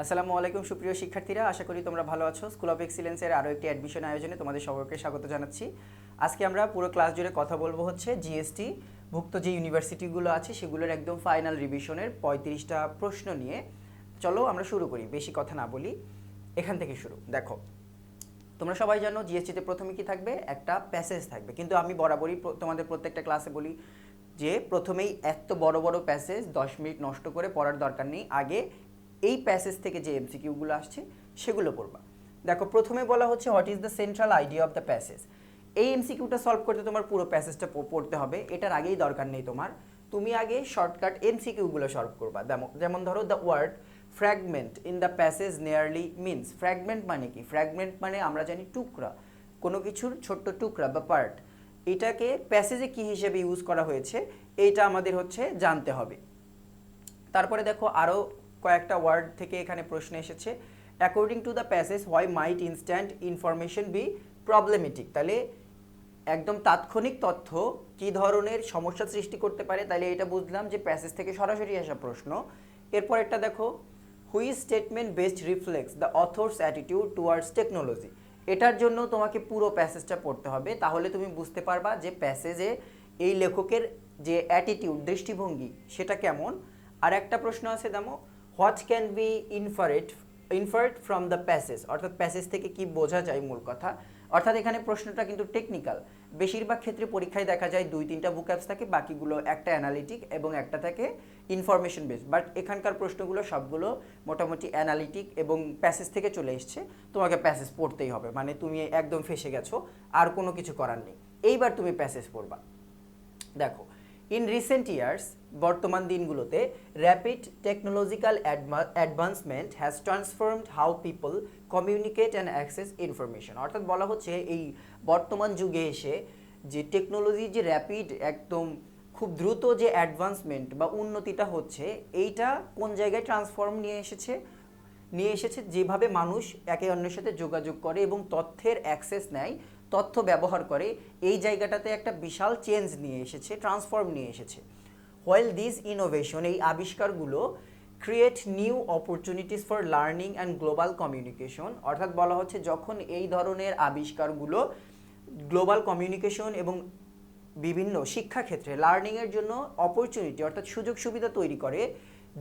আসসালামু আলাইকুম সুপ্রিয় শিক্ষার্থীরা, আশা করি তোমরা ভালো আছো। স্কুল অফ এক্সিলেন্সের আরও একটি অ্যাডমিশন আয়োজনে তোমাদের সবাইকে স্বাগত জানাচ্ছি। আজকে আমরা পুরো ক্লাস জুড়ে কথা বলবো হচ্ছে জিএসটি ভুক্ত যে ইউনিভার্সিটিগুলো আছে সেগুলোর একদম ফাইনাল রিভিশনের 35টা প্রশ্ন নিয়ে। চলো আমরা শুরু করি, বেশি কথা না বলি, এখান থেকে শুরু। দেখো, তোমরা সবাই জানো জিএসটিতে প্রথমে কি থাকবে, একটা প্যাসেজ থাকবে, কিন্তু আমি বরাবরই তোমাদের প্রত্যেকটা ক্লাসে বলি যে প্রথমেই এত বড় বড় প্যাসেজ 10 মিনিট নষ্ট করে পড়ার দরকার নেই, আগে এই প্যাসেজ থেকে যে এমসিকিউগুলো আসছে সেগুলো পড়বা। দেখো, প্রথমে বলা হচ্ছে what is the central idea of the passage. এই এমসিকিউটা সলভ করতে তোমার পুরো প্যাসেজটা পড়তে হবে, এটার আগেই দরকার নেই তোমার। তুমি আগে শর্টকাট এমসিকিউগুলো সলভ করবা। যেমন ধরো, the word fragment in the passage nearly means. Fragment মানে কি? ফ্র্যাগমেন্ট মানে আমরা জানি টুকরা, কোনো কিছুর ছোট্ট টুকরা বা পার্ট। এটাকে প্যাসেজে কি হিসেবে ইউজ করা হয়েছে এইটা আমাদের হচ্ছে জানতে হবে। তারপরে দেখো, আরও কয়েকটা ওয়ার্ড থেকে এখানে প্রশ্ন এসেছে। According to the passage why might instant information be problematic. তাহলে একদম তাৎক্ষণিক তথ্য কি ধরনের সমস্যা সৃষ্টি করতে পারে, তাহলে এটা বুঝলাম যে প্যাসেজ থেকে সরাসরি আসা প্রশ্ন। এরপর একটা দেখো, which statement best reflects the author's attitude towards technology. এটার জন্য তোমাকে পুরো প্যাসেজটা পড়তে হবে, তাহলে তুমি বুঝতে পারবা যে প্যাসেজে এই লেখকের যে অ্যাটিটিউড, দৃষ্টিভঙ্গি, সেটা কেমন। আর একটা প্রশ্ন আছে, দেখো, what can be inferred from the passage, অর্থাৎ প্যাসেজ থেকে কি বোঝা যায়, মূল কথা। অর্থাৎ এখানে প্রশ্নটা কিন্তু টেকনিক্যাল। বেশিরভাগ ক্ষেত্রে পরীক্ষায় দেখা যায় 2-3টা বুকঅ্যাপস থাকে, বাকিগুলো একটা অ্যানালিটিক এবং একটা থাকে ইনফরমেশন বেসড। বাট এখানকার প্রশ্নগুলো সবগুলো মোটামুটি অ্যানালিটিক এবং প্যাসেজ থেকে চলে এসছে। তোমাকে প্যাসেজ পড়তেই হবে, মানে তুমি একদম ফেসে গেছো, আর কোনো কিছু করার নেই, এইবার তুমি প্যাসেজ পড়বা। দেখো, ইন রিসেন্ট ইয়ার্স, বর্তমান দিনগুলোতে, rapid technological advancement has transformed how people communicate and access information. অর্থাৎ বলা হচ্ছে এই বর্তমান যুগে এসে যে টেকনোলজির যে র্যাপিড, একদম খুব দ্রুত যে অ্যাডভান্সমেন্ট বা উন্নতিটা হচ্ছে, এইটা কোন জায়গায় ট্রান্সফর্ম নিয়ে এসেছে যেভাবে মানুষ একে অন্যের সাথে যোগাযোগ করে এবং তথ্যের অ্যাক্সেস নেয়, তথ্য ব্যবহার করে, এই জায়গাটাতে একটা বিশাল চেঞ্জ নিয়ে এসেছে, ট্রান্সফর্ম নিয়ে এসেছে। হোয়াইল দিস ইনোভেশন, এই আবিষ্কারগুলো, create new opportunities for learning and global communication. অর্থাৎ বলা হচ্ছে যখন এই ধরনের আবিষ্কারগুলো গ্লোবাল কমিউনিকেশন এবং বিভিন্ন শিক্ষাক্ষেত্রে লার্নিংয়ের জন্য অপরচুনিটি অর্থাৎ সুযোগ সুবিধা তৈরি করে,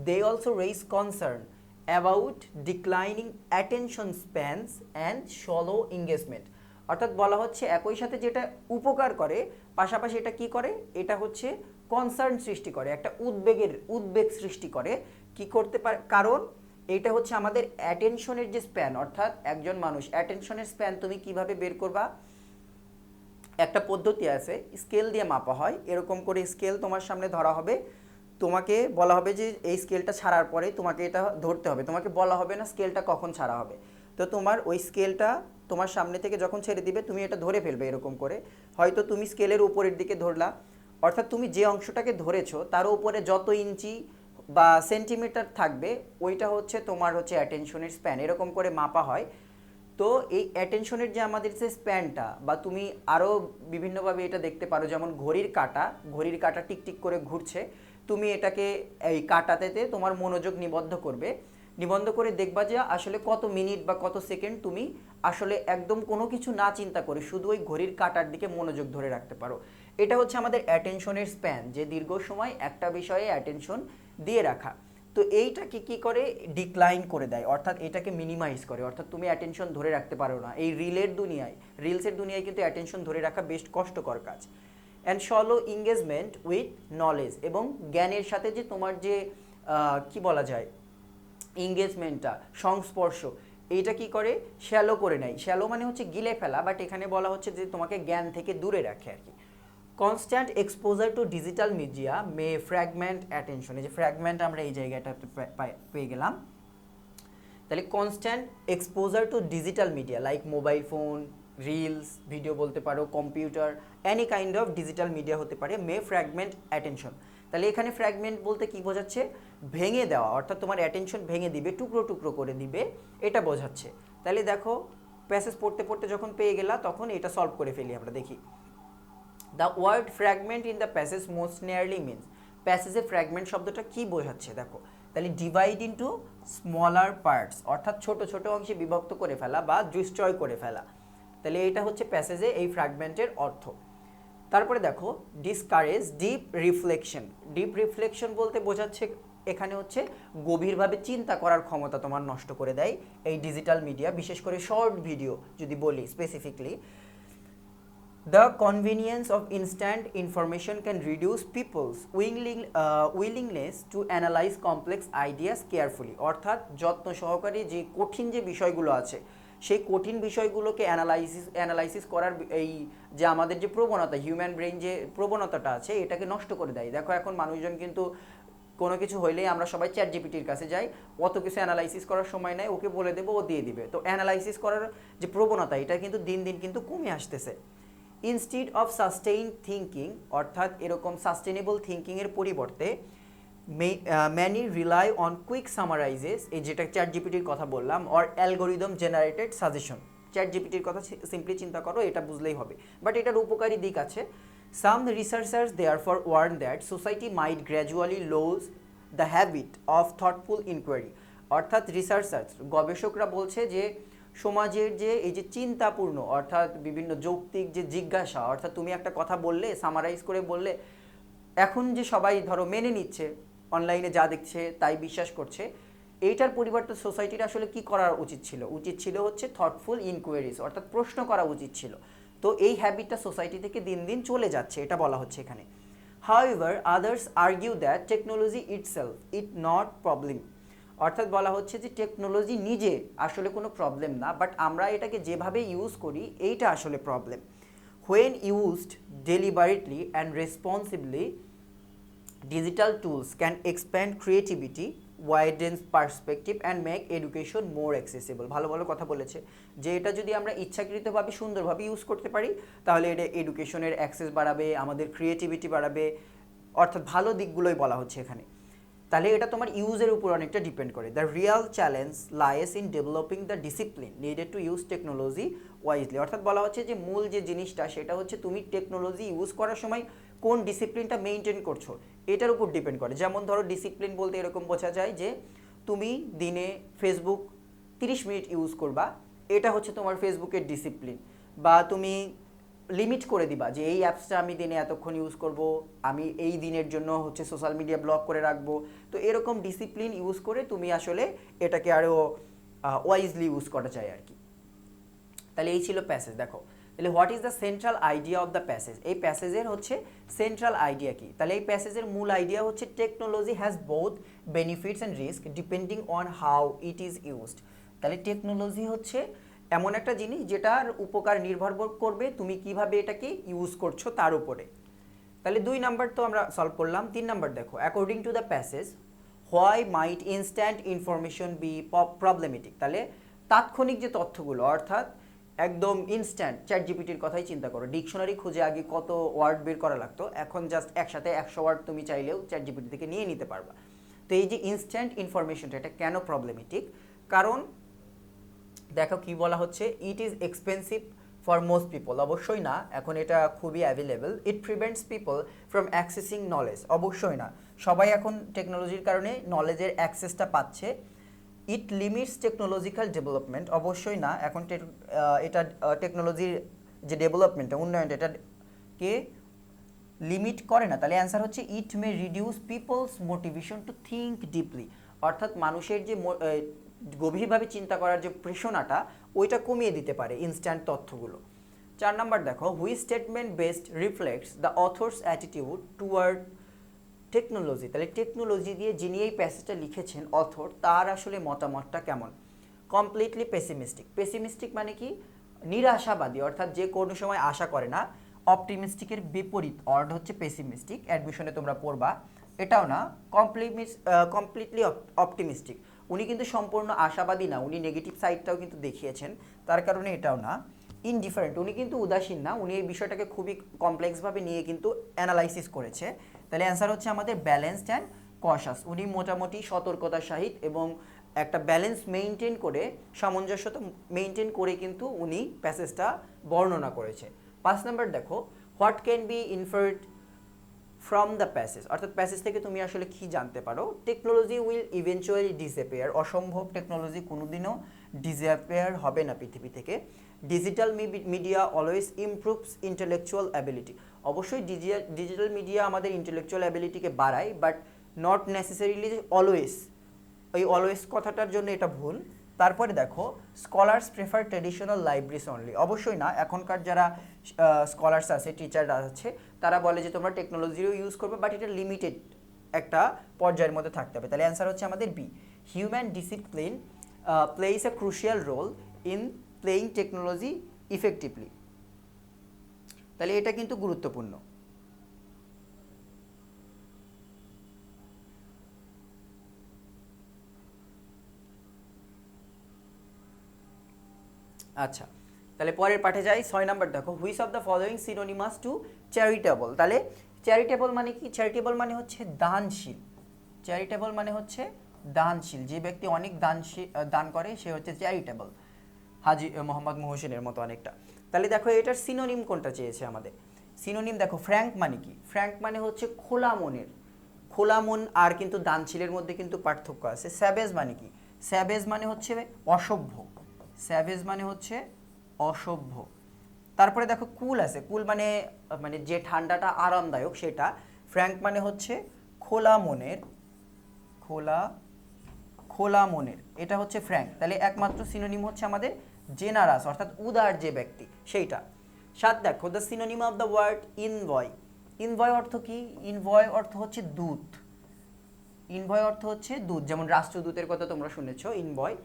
they also raise concern about declining attention spans and shallow engagement. অর্থাৎ বলা হচ্ছে একই সাথে যেটা উপকার করে, পাশাপাশি এটা কি করে, এটা হচ্ছে কনসার্ন সৃষ্টি করে, একটা উদ্বেগ সৃষ্টি করে। কি করতে পারে? কারণ এটা হচ্ছে আমাদের অ্যাটেনশনের যে স্প্যান, অর্থাৎ একজন মানুষ অ্যাটেনশনের স্প্যান তুমি কিভাবে বের করবা। একটা পদ্ধতি আছে, স্কেল দিয়ে মাপা হয়। এরকম করে স্কেল তোমার সামনে ধরা হবে, তোমাকে বলা হবে যে এই স্কেলটা ছাড়ার পরে তোমাকে এটা ধরতে হবে, তোমাকে বলা হবে না স্কেলটা কখন ছাড়া হবে। তো তোমার ওই স্কেলটা তোমার সামনে থেকে যখন ছেড়ে দিবে, তুমি এটা ধরে ফেলবে এরকম করে। হয়তো তুমি স্কেলের উপরের দিকে ধরলা, অর্থাৎ তুমি যে অংশটাকে ধরেছো তার উপরে যত ইঞ্চি বা সেন্টিমিটার থাকবে, ওইটা হচ্ছে তোমার হচ্ছে অ্যাটেনশনের স্প্যান, এরকম করে মাপা হয়। তো এই অ্যাটেনশনের যে আমাদের যে স্প্যানটা, বা তুমি আরও বিভিন্নভাবে এটা দেখতে পারো, যেমন ঘড়ির কাঁটা টিকটিক করে ঘুরছে, তুমি এটাকে এই কাঁটাতে তোমার মনোযোগ নিবন্ধ করে দেখবা যে আসলে কত মিনিট বা কত সেকেন্ড তুমি আসলে একদম কোনো কিছু না চিন্তা করে শুধু ওই ঘড়ির কাঁটার দিকে মনোযোগ ধরে রাখতে পারো। এটা হচ্ছে আমাদের অ্যাটেনশনের স্প্যান, যে দীর্ঘ সময় একটা বিষয়ে অ্যাটেনশন দিয়ে রাখা। তো এইটাকে কি করে, ডিক্লাইন করে দেয়, অর্থাৎ এটাকে মিনিমাইজ করে, অর্থাৎ তুমি অ্যাটেনশন ধরে রাখতে পারো না। এই রিলসের দুনিয়ায় কিন্তু অ্যাটেনশন ধরে রাখা বেশ কষ্টকর কাজ। And shallow engagement with knowledge, এবং জ্ঞানের সাথে যে তোমার যে কি বলা যায়, এঙ্গেজমেন্টটা, সংস্পর্শ, এইটা কি করে, শ্যালো করে নেয়। শ্যালো মানে হচ্ছে গিলে ফেলা, বাট এখানে বলা হচ্ছে যে তোমাকে জ্ঞান থেকে দূরে রাখে আর কি। Constant exposure two digital media মে ফ্র্যাগমেন্ট অ্যাটেনশন। এই যে ফ্র্যাগমেন্ট আমরা এই জায়গাটাতে পেয়ে গেলাম। তাহলে constant exposure two digital media like mobile phone, reels, video বলতে পারো, computer, any kind of digital media হতে পারে, মে ফ্র্যাগমেন্ট অ্যাটেনশন। তাহলে এখানে ফ্র্যাগমেন্ট বলতে কি বোঝাচ্ছে, ভেঙে দেওয়া, অর্থাৎ তোমার অ্যাটেনশন ভেঙে দিবে, টুকরো টুকরো করে দিবে, এটা বোঝাচ্ছে। তাহলে দেখো, প্যাসেজ পড়তে পড়তে যখন পেয়ে গেলা, তখন এটা সলভ করে ফেলি আমরা। দেখি, the word fragment in the passage most nearly means. প্যাসেজে ফ্র্যাগমেন্ট শব্দটা কি বোঝাচ্ছে দেখো। তাহলে ডিভাইড ইনটু স্মলার পার্টস, অর্থাৎ ছোট ছোট অংশে বিভক্ত করে ফেলা বা ডিস্ট্রয় করে ফেলা। তাহলে এটা হচ্ছে প্যাসেজে এই ফ্র্যাগমেন্টের অর্থ। তারপরে দেখো discourage deep reflection. Deep reflection বলতে বোঝাচ্ছে এখানে হচ্ছে গভীরভাবে চিন্তা করার ক্ষমতা তোমার নষ্ট করে দেয় এই ডিজিটাল মিডিয়া, বিশেষ করে শর্ট ভিডিও যদি বলি specifically. The convenience of instant information can reduce people's willingness to analyze complex ideas carefully, অর্থাৎ যত্ন সহকারে যে কঠিন যে বিষয়গুলো আছে সেই কঠিন বিষয়গুলোকে অ্যানালাইসিস করার এই যে আমাদের যে প্রবণতা, হিউম্যান ব্রেন যে প্রবণতাটা আছে এটাকে নষ্ট করে দেয়। দেখো এখন মানুষজন কিন্তু কোনো কিছু হইলেই আমরা সবাই চ্যাট জিপিটির কাছে যাই, অত কিছু অ্যানালাইসিস করার সময় নেই, ওকে বলে দেবো ও দিয়ে দিবে। তো অ্যানালাইসিস করার যে প্রবণতা এটা কিন্তু দিন দিন কিন্তু কমে আসতেছে। ইনস্টিড অফ সাস্টেইন থিঙ্কিং, অর্থাৎ এরকম সাস্টেনেবল থিঙ্কিংয়ের পরিবর্তে many rely on quick summarizes, এই যেটা চ্যাট জিপিটির কথা বললাম, or algorithm generated suggestion. Chat জিপিটির কথা সিম্পলি চিন্তা করো, এটা বুঝলেই হবে, বাট এটার উপকারী দিক আছে। Some researchers therefore warn that society might gradually lose the habit of thoughtful inquiry, অর্থাৎ রিসার্চার্স গবেষকরা বলছে যে সমাজের যে এই যে চিন্তাপূর্ণ অর্থাৎ বিভিন্ন যৌক্তিক যে জিজ্ঞাসা, অর্থাৎ তুমি একটা কথা বললে সামারাইজ করে বললে, এখন যে সবাই ধরো মেনে নিচ্ছে, অনলাইনে যা দেখছে তাই বিশ্বাস করছে, এইটার পরিবর্তে সোসাইটির আসলে কি করা উচিত ছিল? উচিত ছিল হচ্ছে থটফুল ইনকোয়ারিজ, অর্থাৎ প্রশ্ন করা উচিত ছিল। তো এই হ্যাবিটটা সোসাইটি থেকে দিন দিন চলে যাচ্ছে, এটা বলা হচ্ছে এখানে। However others argue that technology itself it not problem, অর্থাৎ বলা হচ্ছে যে টেকনোলজি নিজে আসলে কোনো প্রবলেম না, বাট আমরা এটাকে যেভাবে ইউজ করি এইটা আসলে problem. When used deliberately and responsibly, digital tools can expand creativity, widen perspective and make education more accessible। ভালো ভালো কথা বলেছে যে এটা যদি আমরা ইচ্ছাকৃতভাবে সুন্দরভাবে ইউজ করতে পারি তাহলে এটা এডুকেশনের অ্যাক্সেস বাড়াবে, আমাদের ক্রিয়েটিভিটি বাড়াবে, অর্থাৎ ভালো দিকগুলোই বলা হচ্ছে এখানে। তাহলে এটা তোমার ইউজের উপর অনেকটা ডিপেন্ড করে। The Real challenge lies in developing the discipline needed to use technology wisely, অর্থাৎ বলা হচ্ছে যে মূল যে জিনিসটা সেটা হচ্ছে তুমি টেকনোলজি ইউজ করার সময় কোন ডিসিপ্লিনটা মেনটেন করছো এটার উপর ডিপেন্ড করে। যেমন ধরো ডিসিপ্লিন বলতে এরকম বোঝা যায় যে তুমি দিনে ফেসবুক 30 মিনিট ইউজ করবা, এটা হচ্ছে তোমার ফেসবুকের ডিসিপ্লিন। বা তুমি লিমিট করে দিবা যে এই অ্যাপসটা আমি দিনে এতক্ষণ ইউজ করব, আমি এই দিনের জন্য হচ্ছে সোশ্যাল মিডিয়া ব্লক করে রাখবো। তো এরকম ডিসিপ্লিন ইউজ করে তুমি আসলে এটাকে আরও ওয়াইজলি ইউজ করা যায় আর কি। তাহলে এই ছিল প্যাসেজ। দেখো তাহলে what is the central idea of the passage, এই প্যাসেজের হচ্ছে সেন্ট্রাল আইডিয়া কি? তাহলে এই প্যাসেজের মূল আইডিয়া হচ্ছে technology has both benefits and risk depending on how it is used. তাহলে টেকনোলজি হচ্ছে এমন একটা জিনিস যেটার উপকার নির্ভর করবে তুমি কিভাবে এটাকে ইউজ করছো তার উপরে। তাহলে 2 নাম্বার তো আমরা সলভ করলাম। 3 নাম্বার দেখো, according to the passage why might instant information be problematic. তাহলে তাৎক্ষণিক যে তথ্যগুলো অর্থাৎ একদম ইনস্ট্যান্ট, চ্যাট জিপিটির কথাই চিন্তা করো, ডিকশনারি খুঁজে আগে কত ওয়ার্ড বের করা লাগতো, এখন জাস্ট একসাথে 100 ওয়ার্ড তুমি চাইলেও চ্যাট জিপিটি থেকে নিয়ে নিতে পারবা। তো এই যে ইনস্ট্যান্ট ইনফরমেশনটা এটা কেন প্রবলেমেটিক? কারণ দেখো কি বলা হচ্ছে, it is expensive for most people, অবশ্যই না, এখন এটা খুবই available. It prevents people from accessing knowledge, অবশ্যই না, সবাই এখন টেকনোলজির কারণে নলেজের অ্যাক্সেসটা পাচ্ছে। ইট লিমিটস টেকনোলজিক্যাল ডেভেলপমেন্ট, অবশ্যই না, এখন এটা টেকনোলজির যে ডেভেলপমেন্টটা উন্নয়নটা এটাকে লিমিট করে না। তাহলে অ্যান্সার হচ্ছে it may reduce people's motivation to think deeply, অর্থাৎ মানুষের যে গভীরভাবে চিন্তা করার যে প্রেরণাটা ওইটা কমিয়ে দিতে পারে ইনস্ট্যান্ট তথ্যগুলো। 4 নাম্বার দেখো, which statement best reflects the author's attitude toward technology. তাহলে টেকনোলজি দিয়ে যিনি এই প্যাসেজটা লিখেছেন অথর, তার আসলে মতামতটা কেমন? Completely pessimistic. পেসিমিস্টিক মানে কি? নিরাশাবাদী, অর্থাৎ যে কোনো সময় আশা করে না। অপটিমিস্টিকের বিপরীত অর্ড হচ্ছে পেসিমিস্টিক, অ্যাডমিশনে তোমরা পড়বা, এটাও না। কমপ্লিটলি অপটিমিস্টিক, উনি কিন্তু সম্পূর্ণ আশাবাদী না, উনি নেগেটিভ সাইডটাও কিন্তু দেখিয়েছেন, তার কারণে এটাও না। ইনডিফারেন্ট, উনি কিন্তু উদাসীন না, উনি এই বিষয়টাকে খুবই কমপ্লেক্সভাবে নিয়ে কিন্তু অ্যানালাইসিস করেছে। তাহলে অ্যান্সার হচ্ছে আমাদের ব্যালেন্সড অ্যান্ড কশাস, উনি মোটামুটি সতর্কতার সহিত এবং একটা ব্যালেন্স মেইনটেইন করে, সামঞ্জস্যতা মেইনটেইন করে কিন্তু উনি প্যাসেজটা বর্ণনা করেছে। 5 নাম্বার দেখো, what can be inferred from the passage, অর্থাৎ প্যাসেজ থেকে তুমি আসলে কি জানতে পারো? টেকনোলজি উইল ইভেনচুয়ালি ডিসঅ্যাপিয়ার, অসম্ভব টেকনোলজি কোনোদিনও ডিসঅ্যাপিয়ার হবে না পৃথিবী থেকে। Digital media always improves intellectual ability, অবশ্যই ডিজিটাল মিডিয়া আমাদের ইন্টেলেকচুয়াল অ্যাবিলিটিকে বাড়ায়, বাট নট নেসেসারিলি অলওয়েজ। এই অলওয়েজ কথাটার জন্য এটা ভুল। তারপরে দেখো scholars prefer traditional libraries only, অবশ্যই না, এখনকার যারা স্কলার্স আছে, টিচাররা আছে, তারা বলে যে তোমরা টেকনোলজিও ইউজ করবে, বাট এটা লিমিটেড একটা পর্যায়ের মধ্যে থাকতে হবে। তাহলে অ্যান্সার হচ্ছে আমাদের B, human discipline plays a crucial role in playing technology effectively. তাহলে এটা কিন্তু গুরুত্বপূর্ণ। আচ্ছা, তাহলে পরের পাঠে যাই। 6 নাম্বার দেখো, which of the following synonymous to charitable. তাহলে চ্যারিটেবল মানে কি? চ্যারিটেবল মানে হচ্ছে দানশীল। চ্যারিটেবল মানে হচ্ছে দানশীল, যে ব্যক্তি অনেক দান করে সে হচ্ছে চ্যারিটেবল, হাজি মোহাম্মদ মোহসিনের মতো অনেকটা। তাহলে দেখো এটার সিনোনিম কোনটা চেয়েছে আমাদের। সিনোনিম দেখো, ফ্র্যাঙ্ক মানে কি? ফ্র্যাঙ্ক মানে হচ্ছে খোলা মনের। খোলা মন আর কিন্তু দানশীলের মধ্যে কিন্তু পার্থক্য আছে। স্যাভেজ মানে কি? স্যাভেজ মানে হচ্ছে অসভ্য। স্যাভেজ মানে হচ্ছে অসভ্য। তারপরে দেখো কুল আছে, কুল মানে মানে যে ঠান্ডাটা আরামদায়ক সেটা। ফ্র্যাঙ্ক মানে হচ্ছে খোলা মনের, খোলা মনের, এটা হচ্ছে ফ্র্যাঙ্ক। তাহলে একমাত্র সিনোনিম হচ্ছে আমাদের জেনারাস, অর্থাৎ উদার যে ব্যক্তি সেইটা। 7 দেখো, the synonym of the word envoy. Envoy অর্থ কি? ইনভয় অর্থ হচ্ছে দূত। ইনভয় অর্থ হচ্ছে দূত, যেমন রাষ্ট্রদূতের কথা তোমরা শুনেছো, ইনভয়।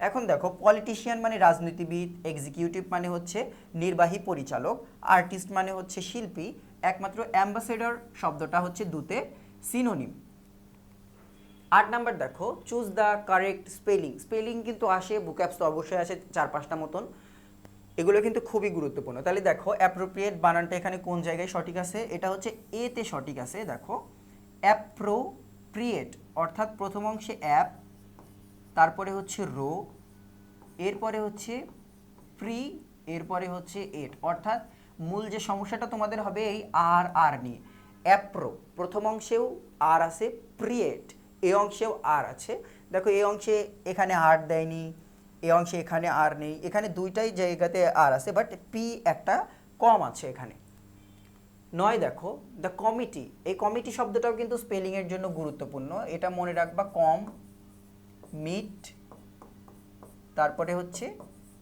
এখন দেখো পলিটিশিয়ান মানে রাজনীতিবিদ, এক্সিকিউটিভ মানে হচ্ছে নির্বাহী পরিচালক, আর্টিস্ট মানে হচ্ছে শিল্পী, একমাত্র অ্যাম্বাসেডর শব্দটা হচ্ছে দূতের সিনোনিম। 8 নাম্বার দেখো, choose the correct spelling. Spelling কিন্তু আসে, ভোক্যাবস তো অবশ্যই আসে 4-5টা মতন, এগুলো কিন্তু খুবই গুরুত্বপূর্ণ। তাহলে দেখো অ্যাপ্রোপ্রিয়েট বানানটা এখানে কোন জায়গায় সঠিক আছে? এটা হচ্ছে এ তে সঠিক আছে। দেখো অ্যাপ্রোপ্রিয়েট অর্থাৎ প্রথম অংশে অ্যাপ, তারপরে হচ্ছে রো, এরপরে হচ্ছে প্রি, এরপরে হচ্ছে এট, অর্থাৎ মূল যে সমস্যাটা তোমাদের হবে এই আর আর নিয়ে। অ্যাপ্রো প্রথম অংশেও আর আছে, প্রিয়েট এই অংশেও আর আছে। দেখো এই অংশে এখানে আর দেয়নি, এই অংশে এখানে আর নেই, এখানে দুইটাই জায়গাতে আর আছে, বাট পি একটা কম আছে এখানে। 9 দেখো, দ্য কমিটি। এই কমিটি শব্দটাও কিন্তু স্পেলিংয়ের জন্য গুরুত্বপূর্ণ, এটা মনে রাখবা। কম মিট, তারপরে হচ্ছে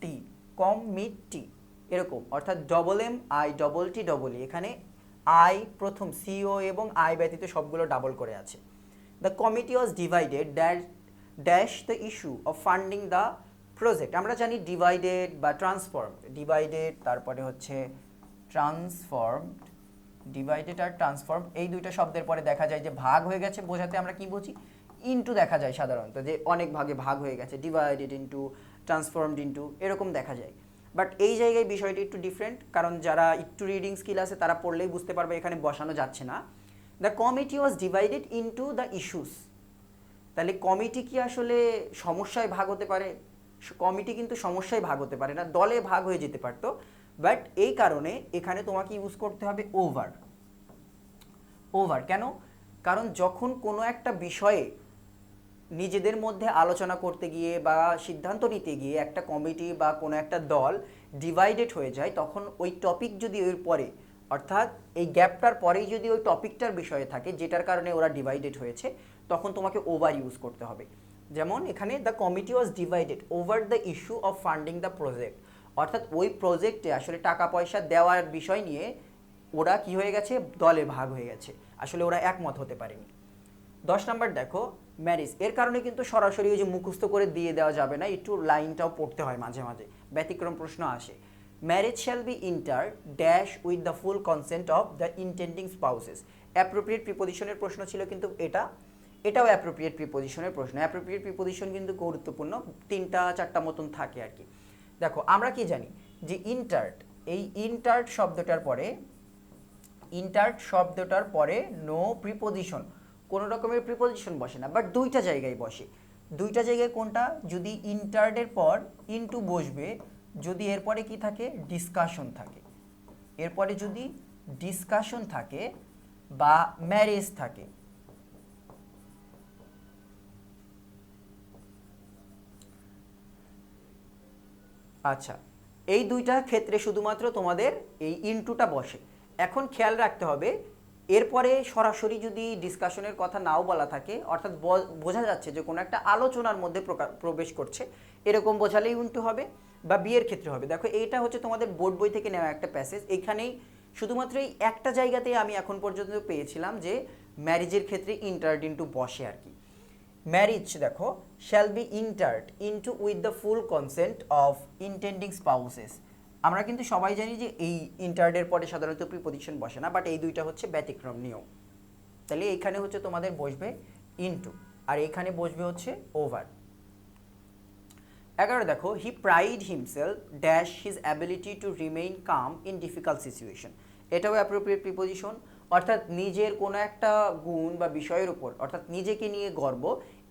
টি, কম মিট টি, এরকম, অর্থাৎ double M I double T double E, এখানে আই প্রথম, সিও এবং আই ব্যতীত সবগুলো ডাবল করে আছে। The committee was divided dash the issue of funding the project. আমরা জানি ডিভাইডেড বা ট্রান্সফর্ম, ডিভাইডেড তারপরে হচ্ছে ট্রান্সফর্ম, ডিভাইডেড আর ট্রান্সফর্ম এই দুইটা শব্দের পরে দেখা যায় যে ভাগ হয়ে গেছে, বোঝাতে আমরা কি বুঝি? ইনটু দেখা যায় সাধারণত, যে অনেক ভাগে ভাগ হয়ে গেছে, ডিভাইডেড ইনটু, ট্রান্সফর্মড ইনটু, এরকম দেখা যায়। বাট এই জায়গায় বিষয়টি একটু ডিফারেন্ট, কারণ যারা একটু রিডিং স্কিল আছে তারা পড়লেই বুঝতে পারবে এখানে বসানো যাচ্ছে না। The committee was divided into the issues. তাহলে কমিটি কি আসলে সমস্যায় ভাগ হতে পারে? কমিটি কিন্তু সমস্যায় ভাগ হতে পারে না, দলে ভাগ হয়ে যেতে পারতো, বাট এই কারণে এখানে তোমাকে ইউজ করতে হবে ওভার। ওভার কেন? কারণ যখন কোনো একটা বিষয়ে নিজেদের মধ্যে আলোচনা করতে গিয়ে বা সিদ্ধান্ত নিতে গিয়ে একটা কমিটি বা কোনো একটা দল ডিভাইডেড হয়ে যায়, তখন ওই টপিক যদি ওর পরে, অর্থাৎ এই গ্যাপটার পরেই যদি ওই টপিকটার বিষয়ে থাকে যেটার কারণে ওরা ডিভাইডেড হয়েছে, তখন তোমাকে ওভার ইউজ করতে হবে। যেমন এখানে the committee was divided over the issue of funding the project, অর্থাৎ ওই প্রজেক্টে আসলে টাকা পয়সা দেওয়ার বিষয় নিয়ে ওরা কি হয়ে গেছে? দলে ভাগ হয়ে গেছে, আসলে ওরা একমত হতে পারেনি। 10 নাম্বার দেখো, ম্যারিজ। এর কারণে কিন্তু সরাসরি ওই যে মুখস্থ করে দিয়ে দেওয়া যাবে না, একটু লাইনটাও পড়তে হয় মাঝে মাঝে, ব্যতিক্রম প্রশ্ন আসে। Marriage shall be enter dash with the full consent of the intending spouses. Appropriate প্রিপোজিশনের প্রশ্ন ছিল কিন্তু এটাও অ্যাপ্রোপ্রিয়েট প্রিপোজিশনের প্রশ্ন। অ্যাপ্রোপ্রিয়েট প্রিপোজিশন কিন্তু গুরুত্বপূর্ণ, 3-4টা মতন থাকে আর কি। দেখো আমরা কি জানি যে ইন্টার্ট, এই ইন্টার্ট শব্দটার পরে নো প্রিপোজিশন, কোনো রকমের প্রিপোজিশন বসে না, বাট দুইটা জায়গায় বসে। দুইটা জায়গায় কোনটা? যদি ইন্টার্টের পর ইনটু বসবে, যদি এরপরে কি থাকে? ডিসকাশন থাকে। এরপরে যদি ডিসকাশন থাকে বা ম্যারেজ থাকে। আচ্ছা, এই দুইটা ক্ষেত্রে শুধুমাত্র তোমাদের এই ইনটুটা বসে। এখন খেয়াল রাখতে হবে, এরপরে সরাসরি যদি ডিসকাশনের কথা নাও বলা থাকে, অর্থাৎ বোঝা যাচ্ছে যে কোনো একটা আলোচনার মধ্যে প্রবেশ করছে, এরকম বোঝালেই ইনটু হবে, বা বিয়ের ক্ষেত্রে হবে। দেখো এইটা হচ্ছে তোমাদের বোর্ড বই থেকে নেওয়া একটা প্যাসেজ। এখানেই শুধুমাত্র এই একটা জায়গাতেই আমি এখন পর্যন্ত পেয়েছিলাম যে ম্যারেজের ক্ষেত্রে ইন্টার্ড ইনটু বসে আর কি। ম্যারিজ দেখো shall be entered into with the full consent of intending spouses. আমরা কিন্তু সবাই জানি যে এই ইন্টার্ডের পরে সাধারণত প্রিপজিশন বসে না, বাট এই দুইটা হচ্ছে ব্যতিক্রম নিয়ম। তাহলে এইখানে হচ্ছে তোমাদের বসবে ইনটু, আর এইখানে বসবে হচ্ছে ওভার। 11 দেখো, he pride himself dash his ability to remain calm in difficult situation. এটাও অ্যাপ্রোপ্রিয়েট প্রিপোজিশন, অর্থাৎ নিজের কোনো একটা গুণ বা বিষয়ের উপর, অর্থাৎ নিজেকে নিয়ে গর্ব।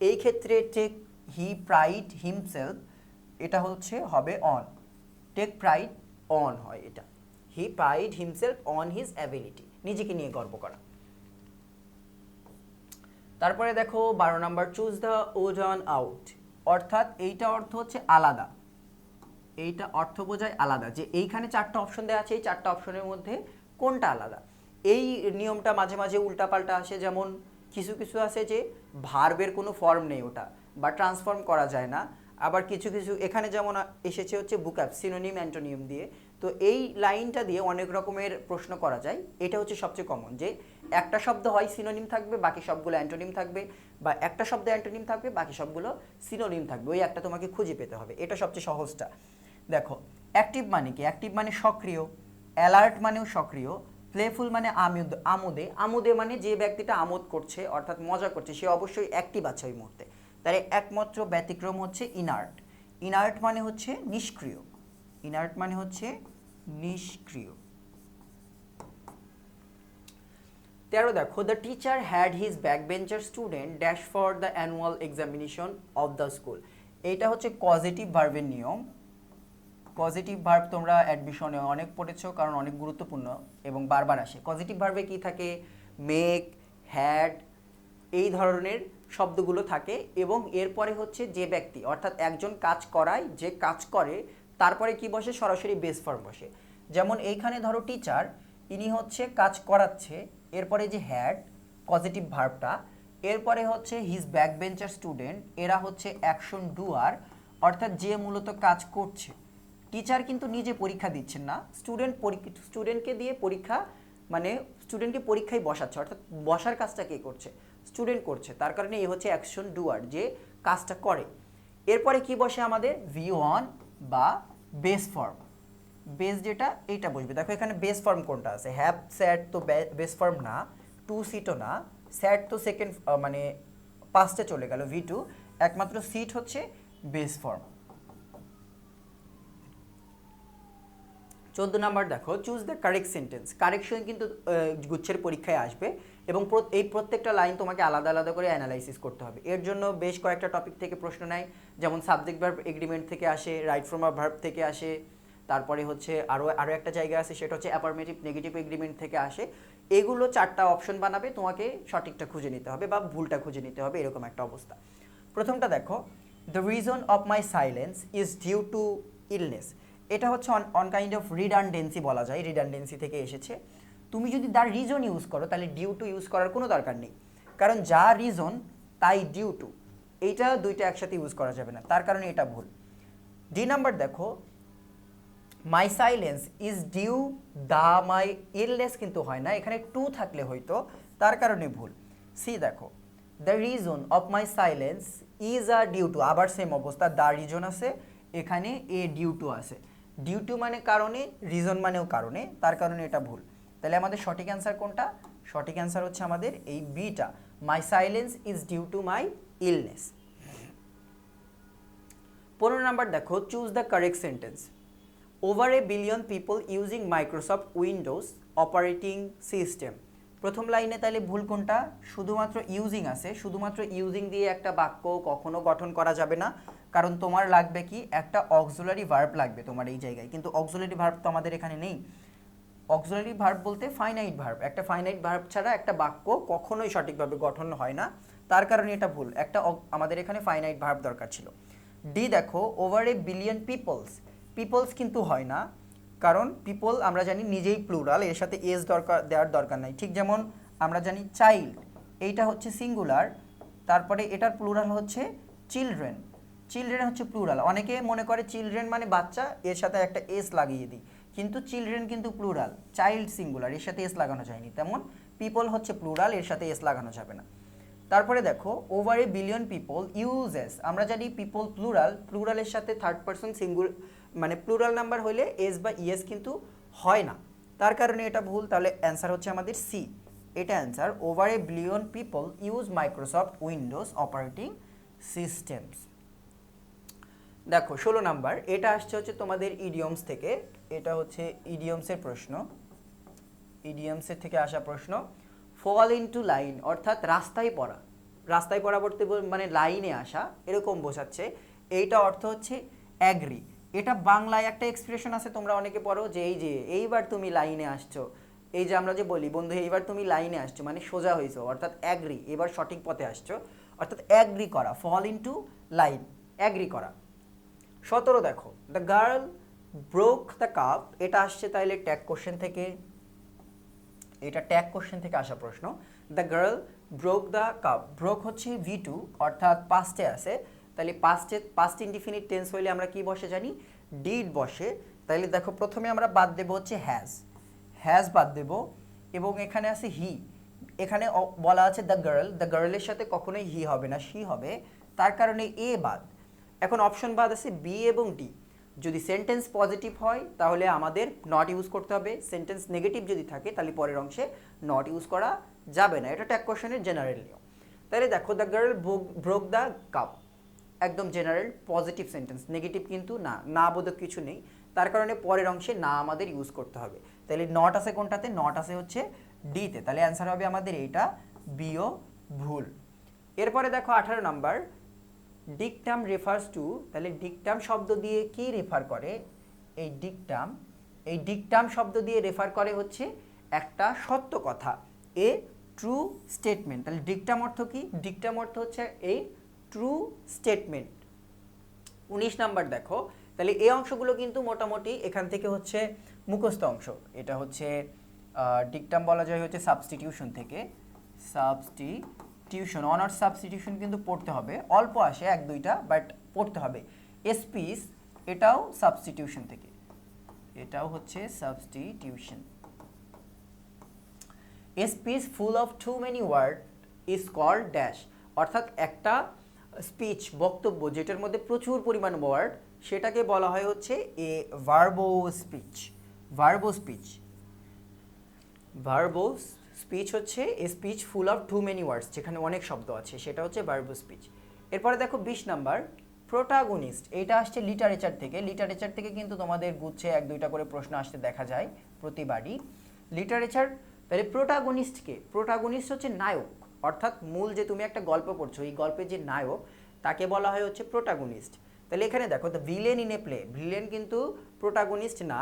এই ক্ষেত্রে টেক হি প্রাইড হিমসেলফ, এটা হচ্ছে হবে অন, টেক প্রাইড অন হয় এটা। He pride himself on his ability, নিজেকে নিয়ে গর্ব করা। তারপরে দেখো 12 number, choose the odd one out, অর্থাৎ এইটা অর্থ হচ্ছে আলাদা, এইটা অর্থ বোঝায় আলাদা, যে এইখানে চারটা অপশন দেওয়া আছে, এই চারটা অপশনের মধ্যে কোনটা আলাদা। এই নিয়মটা মাঝে মাঝে উল্টাপাল্টা আসে, যেমন কিছু কিছু আছে যে ভার্বের কোনো ফর্ম নেই ওটা, বা ট্রান্সফর্ম করা যায় না। আবার কিছু কিছু এখানে যেমন এসেছে হচ্ছে বুকআপ সিনোনিম অ্যান্টোনিম দিয়ে। তো এই লাইনটা দিয়ে অনেক রকমের প্রশ্ন করা যায়। এটা হচ্ছে সবচেয়ে কমন, যে একটা শব্দ হয় সিনোনিম থাকবে, বাকি সবগুলো অ্যান্টোনিম থাকবে, বা একটা শব্দ অ্যান্টোনিম থাকবে, বাকি সবগুলো সিনোনিম থাকবে। ওই একটা তোমাকে খুঁজে পেতে হবে, এটা সবচেয়ে সহজটা। দেখো অ্যাক্টিভ মানে কি? অ্যাক্টিভ মানে সক্রিয়, অ্যালার্ট মানেও সক্রিয়, প্লেফুল মানে আমোদে, আমোদে মানে যে ব্যক্তিটা আমোদ করছে অর্থাৎ মজা করছে সে অবশ্যই অ্যাক্টিভ আছে ওই মুহূর্তে। তাহলে একমাত্র ব্যতিক্রম হচ্ছে ইনার্ট। ইনার্ট মানে হচ্ছে নিষ্ক্রিয়, ইনার্ট মানে হচ্ছে নিষ্ক্রিয়। 13 দেখো, the teacher had his backbencher student dash for the annual examination of the school. এইটা হচ্ছে পজিটিভ ভার্বের নিয়ম। পজিটিভ ভার্ব তোমরা অ্যাডমিশনে অনেক পড়েছো, কারণ অনেক গুরুত্বপূর্ণ এবং বারবার আসে। পজিটিভ ভার্বে কি থাকে? মেক, হ্যাড, এই ধরনের শব্দগুলো থাকে, এবং এরপরে হচ্ছে যে ব্যক্তি, অর্থাৎ একজন কাজ করায়, যে কাজ করে তারপরে কি বসে? সরাসরি বেস ফর্ম বসে। যেমন এইখানে ধরো টিচার, ইনি হচ্ছে কাজ করাচ্ছে, এরপরে যে হ্যাড পজিটিভ ভার্বটা, এরপরে হচ্ছে হিজ ব্যাক বেঞ্চার স্টুডেন্ট, এরা হচ্ছে অ্যাকশন ডুয়ার, অর্থাৎ যে মূলত কাজ করছে। টিচার কিন্তু নিজে পরীক্ষা দিচ্ছেন না, স্টুডেন্টকে দিয়ে পরীক্ষা, মানে স্টুডেন্টকে পরীক্ষায় বসাচ্ছে, অর্থাৎ বসার কাজটা কে করছে? স্টুডেন্ট করছে। তার কারণে এই হচ্ছে অ্যাকশন ডুয়ার, যে কাজটা করে। এরপরে কি বসে আমাদের? ভি ওয়ান বা বেস ফর্ম। বেস যেটা, এইটা বসবে। দেখো এখানে বেস ফর্ম কোনটা আছে? হ্যাভ স্যাট তো বেস ফর্ম না, টু সিটও না, স্যাট তো সেকেন্ড মানে পাস্টে চলে গেল, ভি টু, একমাত্র সিট হচ্ছে বেস ফর্ম। 14 নাম্বার দেখো, choose the correct sentence. Correction কিন্তু গুচ্ছের পরীক্ষায় আসবে, এবং এই প্রত্যেকটা লাইন তোমাকে আলাদা আলাদা করে অ্যানালাইসিস করতে হবে। এর জন্য বেশ কয়েকটা টপিক থেকে প্রশ্ন নেয়, যেমন সাবজেক্ট ভার্ব এগ্রিমেন্ট থেকে আসে, রাইট ফ্রম আ ভার্ব থেকে আসে, তারপরে হচ্ছে আরও একটা জায়গা আছে, সেটা হচ্ছে অ্যাফার্মেটিভ নেগেটিভ এগ্রিমেন্ট থেকে আসে। এগুলো চারটা অপশন বানাবে, তোমাকে সঠিকটা খুঁজে নিতে হবে বা ভুলটা খুঁজে নিতে হবে, এরকম একটা অবস্থা। প্রথমটা দেখো, the reason of my silence is due to illness. এটা হচ্ছে অন কাইন্ড অফ রিডান্ডেন্সি বলা যায়, রিডান্ডেন্সি থেকে এসেছে। তুমি যদি দ্য রিজন ইউজ করো, তাহলে ডিউ টু ইউজ করার কোনো দরকার নেই, কারণ যা রিজন তাই ডিউ টু, এইটা দুইটা একসাথে ইউজ করা যাবে না, তার কারণে এটা ভুল। ডি নাম্বার দেখো, my silence is due the my illness, কিন্তু হয় না, এখানে টু থাকলে হয়তো, তার কারণে ভুল। সি দেখো, the reason of my silence is a due to, আবার সেম অবস্থা, দ্য রিজন আছে, এখানে এ ডিউ টু আছে। ডিউ টু মানে কারণে, রিজন মানেও কারণে, তার কারণে এটা ভুল। তাহলে আমাদের সঠিক অ্যান্সার কোনটা? সঠিক অ্যান্সার হচ্ছে আমাদের এই বিটা, my silence is due to my illness. 15 number দেখো, choose the correct sentence. Over a billion people using Microsoft Windows operating system. প্রথম লাইনে তাহলে ভুল কোনটা? শুধুমাত্র ইউজিং আছে, শুধুমাত্র ইউজিং দিয়ে একটা বাক্য কখনো গঠন করা যাবে না, কারণ তোমার লাগবে কি? একটা অক্সিলারি ভার্ব লাগবে তোমার এই জায়গায়, কিন্তু অক্সিলারি ভার্ব তো আমাদের এখানে নেই। অক্সিলারি ভার্ব বলতে ফাইনাইট ভার্ব, একটা ফাইনাইট ভার্ব ছাড়া একটা বাক্য কখনোই সঠিকভাবে গঠন হয় না, তার কারণে এটা ভুল। আমাদের এখানে ফাইনাইট ভার্ব দরকার ছিল। ডি দেখো, over a billion peoples, peoples কিন্তু হয় না, কারণ পিপল আমরা জানি নিজেই প্লুরাল, এর সাথে এস দেওয়ার দরকার নাই। ঠিক যেমন আমরা জানি চাইল্ড, এইটা হচ্ছে সিঙ্গুলার, তারপরে এটার প্লুরাল হচ্ছে চিলড্রেন, চিলড্রেন হচ্ছে প্লুরাল। অনেকে মনে করে চিলড্রেন মানে বাচ্চা, এর সাথে একটা এস লাগিয়ে দিই, কিন্তু চিলড্রেন কিন্তু প্লুরাল, চাইল্ড সিঙ্গুলার, এর সাথে এস লাগানো যায়নি। তেমন পিপল হচ্ছে প্লুরাল, এর সাথে এস লাগানো যাবে না। তারপরে দেখো, over a billion people uses, আমরা জানি পিপল প্লুরাল, প্লুরালের সাথে থার্ড পারসন সিঙ্গুল মানে প্লুরাল নাম্বার হলে এস বা ইএস কিন্তু হয় না, তার কারণে এটা ভুল। তাহলে অ্যান্সার হচ্ছে আমাদের সি, এটা answer. Over a billion people use Microsoft Windows operating systems. দেখো 16 নাম্বার, এটা আসছে হচ্ছে তোমাদের ইডিয়মস থেকে, এটা হচ্ছে ইডিয়মসের প্রশ্ন, ইডিয়মসের থেকে আসা প্রশ্ন। ফল ইনটু লাইন অর্থাৎ রাস্তায় পড়া, রাস্তায় পড়া বলতে মানে লাইনে আসা এরকম বোঝাচ্ছে। এইটা অর্থ হচ্ছে অ্যাগ্রি। এটা বাংলায় একটা এক্সপ্রেশন আছে, তোমরা অনেকে পড়ো যে এই যে এইবার তুমি লাইনে আসছো, এই যে আমরা যে বলি বন্ধু এইবার তুমি লাইনে আসছো মানে সোজা হয়েছো, অর্থাৎ অ্যাগ্রি, এবার সঠিক পথে আসছো, অর্থাৎ অ্যাগ্রি করা, ফল ইনটু লাইন, অ্যাগ্রি করা। 17 দেখো, the girl broke the cup, এটা আসছে তাইলে ট্যাগ কোশ্চেন থেকে, এটা ট্যাগ কোশ্চেন থেকে আসা প্রশ্ন। The girl broke the cup, broke হচ্ছে V2 অর্থাৎ পাস্টে আছে, তাহলে পাস্ট ইনডিফিনিট টেন্স হইলে আমরা কি বসে জানি, ডিড বসে। তাইলে দেখো প্রথমে আমরা বাদ দেব হচ্ছে হ্যাজ, হ্যাজ বাদ দেব, এবং এখানে আছে হি, এখানে বলা আছে দ্য গার্ল, দ্য গার্লের সাথে কখনোই হি হবে না, শি হবে, তার কারণে এ বাদ। এখন অপশন বাদ আছে বি এবং ডি। যদি সেন্টেন্স পজিটিভ হয় তাহলে আমাদের নট ইউজ করতে হবে, সেন্টেন্স নেগেটিভ যদি থাকে তাহলে পরের অংশে নট ইউজ করা যাবে না, এটা ট্যাগ কোশ্চেনের জেনারেল নিয়ম। তাহলে দেখো, the girl broke the cup একদম জেনারেল পজিটিভ সেন্টেন্স, নেগেটিভ কিন্তু না, না বোধক কিছু নেই, তার কারণে পরের অংশে না আমাদের ইউজ করতে হবে। তাহলে নট আছে কোনটাতে, নট আছে হচ্ছে ডিতে, তাহলে অ্যান্সার হবে আমাদের এইটা, বিও ভুল। এরপরে দেখো 18 নাম্বার, ডিকটাম রেফার্স টু, তাহলে ডিকটাম শব্দ দিয়ে কি রেফার করে, এই ডিকটাম শব্দ দিয়ে রেফার করে হচ্ছে একটা সত্য কথা, এ ট্রু স্টেটমেন্ট। তাহলে ডিকটাম অর্থ কি, ডিকটাম অর্থ হচ্ছে এই ট্রু স্টেটমেন্ট। 19 নাম্বার দেখো, তাহলে এই অংশগুলো কিন্তু মোটামুটি এখান থেকে হচ্ছে মুখস্থ অংশ, এটা হচ্ছে ডিকটাম বলা যায় হচ্ছে সাবস্টিটিউশন থেকে, সাবস্টিটিউশন, অনার্স সাবস্টিটিউশন কিন্তু পড়তে হবে, অল্প আসে এক দুইটা বাট পড়তে হবে। স্পিচ এটাও সাবস্টিটিউশন থেকে, এটাও হচ্ছে substitution. Speech full of too many word is called dash, অর্থাৎ একটা স্পিচ বক্তব্য যেটার মধ্যে প্রচুর পরিমাণ ওয়ার্ড সেটাকে বলা হয় হচ্ছে a verbose speech, verbose speech. Verbose speech হচ্ছে a speech full of too many words, যেখানে অনেক শব্দ আছে সেটা হচ্ছে ভার্বো স্পিচ। এরপরে দেখো 20 নাম্বার, প্রোটাগনিস্ট, এটা আসছে লিটারেচার থেকে, লিটারেচার থেকে কিন্তু তোমাদের গুচ্ছে এক দুইটা করে প্রশ্ন আসতে দেখা যায় প্রতিবারই লিটারেচার। তাহলে প্রোটাগনিস্টকে, প্রোটাগনিস্ট হচ্ছে নায়ক, অর্থাৎ মূল যে তুমি একটা গল্প পড়ছো এই গল্পের যে নায়ক তাকে বলা হয় হচ্ছে প্রোটাগনিস্ট। তাহলে এখানে দেখো, the villain in a play, villain কিন্তু প্রোটাগনিস্ট না,